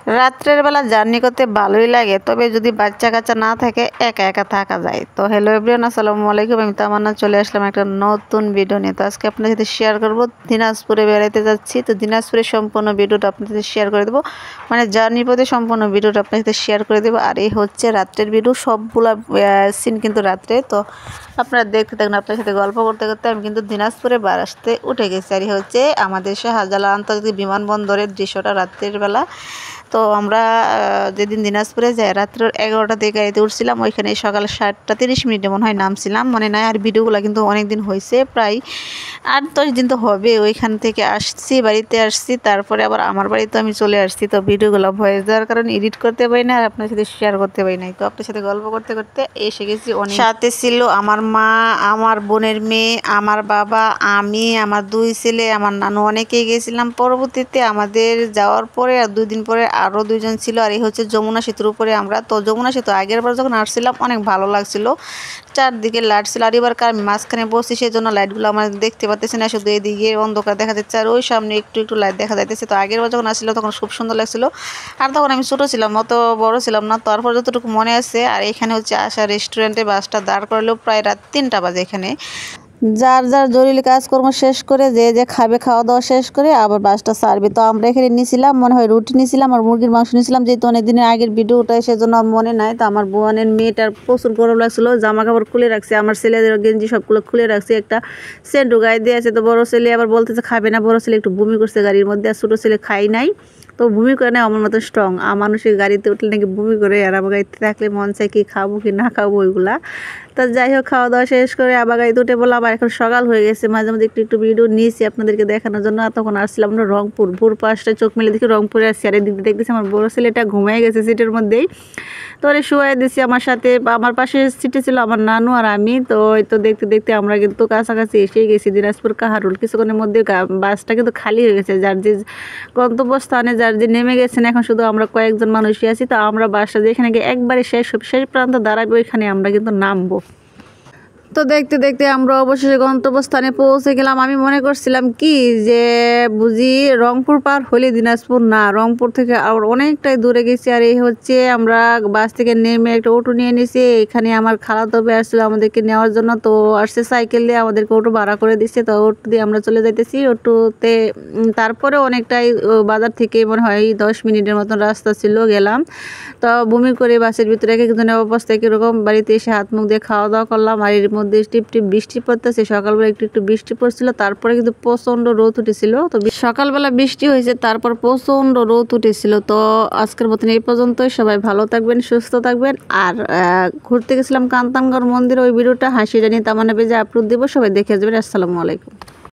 রাত্রের বেলা জার্নি করতে ভালোই লাগে, তবে যদি বাচ্চা কাচ্চা না থাকে একা একা থাকা যায়। তো হ্যালো এভরিওয়ান, আসসালামু আলাইকুম। আমি তামান্না চলে আসলাম একটা নতুন ভিডিও নিয়ে। তো আজকে আপনার সাথে শেয়ার করব দিনাজপুরে বেড়াইতে যাচ্ছি। তো দিনাজপুরের সম্পূর্ণ ভিডিওটা আপনার সাথে শেয়ার করে দেবো, মানে জার্নির পথে সম্পূর্ণ ভিডিওটা আপনার সাথে শেয়ার করে দেবো। আর এই হচ্ছে রাত্রের ভিডিও, সবগুলা সিন কিন্তু রাত্রে। তো আপনারা দেখতে থাকুন। আপনার সাথে গল্প করতে করতে আমি কিন্তু দিনাজপুরে বাসতে উঠে গেছি। আর এই হচ্ছে আমাদের শাহজালাল আন্তর্জাতিক বিমানবন্দরের দৃশ্যটা রাত্রের বেলা। তো আমরা যেদিন দিনাজপুরে যাই রাত্র 11টা থেকে গাড়িতে উঠছিলাম, ওইখানে সকাল 7:30 মনে হয় নামছিলাম, মনে নাই। আর ভিডিওগুলো কিন্তু অনেক দিন হয়েছে, প্রায় 8-10 দিন তো হবে। ওইখান থেকে আসছি, বাড়িতে আসছি, তারপরে আবার আমার বাড়িতে আমি চলে আসছি। তো ভিডিওগুলো ভয়েস দেওয়ার কারণে এডিট করতে পারি না, আর আপনার সাথে শেয়ার করতে পারি নাই। তো আপনার সাথে গল্প করতে করতে এসে গেছি। অনেক সাথে ছিল আমার মা, আমার বোনের মেয়ে, আমার বাবা, আমি, আমার 2 ছেলে, আমার নানু, অনেকেই গেছিলাম। পরবর্তীতে আমাদের যাওয়ার পরে আর 2 দিন পরে আরও 2 জন ছিল। আর এই হচ্ছে যমুনা সেতুর উপরে আমরা। তো যমুনা সেতু আগের বার যখন আসছিলাম অনেক ভালো লাগছিল, চারদিকে লাইট ছিল। আর এবার আমি মাঝখানে বসছি, সেই জন্য লাইটগুলো আমার দেখতে পাচ্ছি না, শুধু এদিকে অন্ধকার দেখা যাচ্ছে, আর ওই সামনে একটু একটু লাইট দেখা যাইতেছে। তো আগের বার যখন আসছিল তখন খুব সুন্দর লাগছিল, আর তখন আমি ছোটো ছিলাম, অত বড় ছিলাম না। তারপর যতটুকু মনে আছে। আর এখানে হচ্ছে আশা রেস্টুরেন্টে বাসটা দাঁড় করলেও প্রায় রাত 3টা বাজে। এখানে যার যার জরুরি কাজকর্ম শেষ করে যে খাবে, খাওয়া দাওয়া শেষ করে আবার বাসটা ছাড়বে। তো আমরা এখানে নিয়েছিলাম মনে হয় রুটি নিয়েছিলাম আর মুরগির মাংস নিয়েছিলাম, যেহেতু অনেক দিনের আগের ভিডিওটা সেজন্য মনে নাই। তো আমার বোনের মেয়েটার প্রচুর গরম লাগছিল, জামা কাপড় খুলে রাখছে, আমার ছেলেদের গেঞ্জি সবগুলো খুলে রাখছে, একটা সেন্টু গায়ে দিয়ে আছে। তো বড় ছেলে আবার বলতেছে খাবে না, বড় ছেলে একটু বমি করছে গাড়ির মধ্যে, আর ছোটো ছেলে খাই নাই। তো বমি করে না আমার মতো স্ট্রং, মানুষের গাড়িতে উঠলে নাকি বমি করে, আর আমার গাড়িতে থাকলে মন চায় কি খাবো কি না খাবো ওইগুলা। তো যাই হোক, খাওয়া দাওয়া শেষ করে আবার গাড়িতে উঠে বললাম। আর এখন সকাল হয়ে গেছে, মাঝে মাঝে একটু একটু ভিডিও নিয়েছি আপনাদেরকে দেখানোর জন্য। আর তখন আসছিলাম আমরা রংপুর, ভোর 5টায় চোখ মেলে দেখি রংপুরে আসছি। আর এদিকে দেখতেছি আমার বড়ো ছেলেটা ঘুমিয়ে গেছে সিটের মধ্যেই। তো ওরে শুয়ে দিছি আমার সাথে, আমার পাশে সিটে ছিল আমার নানু আর আমি। তো এই তো দেখতে দেখতে আমরা কিন্তু কাছাকাছি এসেই গেছি, দিনাজপুর কাহারুল। কিছুক্ষণের মধ্যে বাসটা কিন্তু খালি হয়ে গেছে, যার যে গন্তব্যস্থানে যার যে নেমে গেছেন, এখন শুধু আমরা কয়েকজন মানুষই আছি। তো আমরা বাসটা যেখানে গিয়ে একবারে শেষ প্রান্ত দাঁড়াবে, ওইখানে আমরা কিন্তু নামবো। তো দেখতে দেখতে আমরা অবশেষে গন্তব্যস্থানে পৌঁছে গেলাম। আমি মনে করছিলাম কি যে বুঝি রংপুর পার হলে দিনাজপুর, না, রংপুর থেকে আর অনেকটাই দূরে গেছি। আর এই হচ্ছে আমরা বাস থেকে নেমে একটা অটো নিয়ে নিয়েছি। এখানে আমার খালাতো ভাই আসছিল আমাদেরকে নেওয়ার জন্য, তো আসছে সাইকেল দিয়ে, আমাদেরকে অটো ভাড়া করে দিচ্ছে। তো অটো দিয়ে আমরা চলে যাইতেছি। অটোতে তারপরে অনেকটাই বাজার থেকে মনে হয় 10 মিনিটের মতন রাস্তা ছিল, গেলাম। তো বমি করে বাসের ভিতরে এক একজনের অবস্থা কীরকম, বাড়িতে এসে হাত মুখ দিয়ে খাওয়া দাওয়া করলাম। আর এর মধ্যে টিপ টিপ বৃষ্টি পড়তেছে, সকালবেলা একটু একটু বৃষ্টি পড়ছিল, তারপরে কিন্তু প্রচণ্ড রোদ উঠেছিল। তো সকালবেলা বৃষ্টি হয়েছে, তারপর প্রচণ্ড রোদ উঠেছিল। তো আজকের মতন এই পর্যন্তই। সবাই ভালো থাকবেন, সুস্থ থাকবেন। আর ঘুরতে গেছিলাম কাঞ্চনগড় মন্দির, ওই ভিডিওটা হাসি জানি তামান্না পেজে আপলোড দেবো, সবাই দেখে যাবেন। আসসালামু আলাইকুম।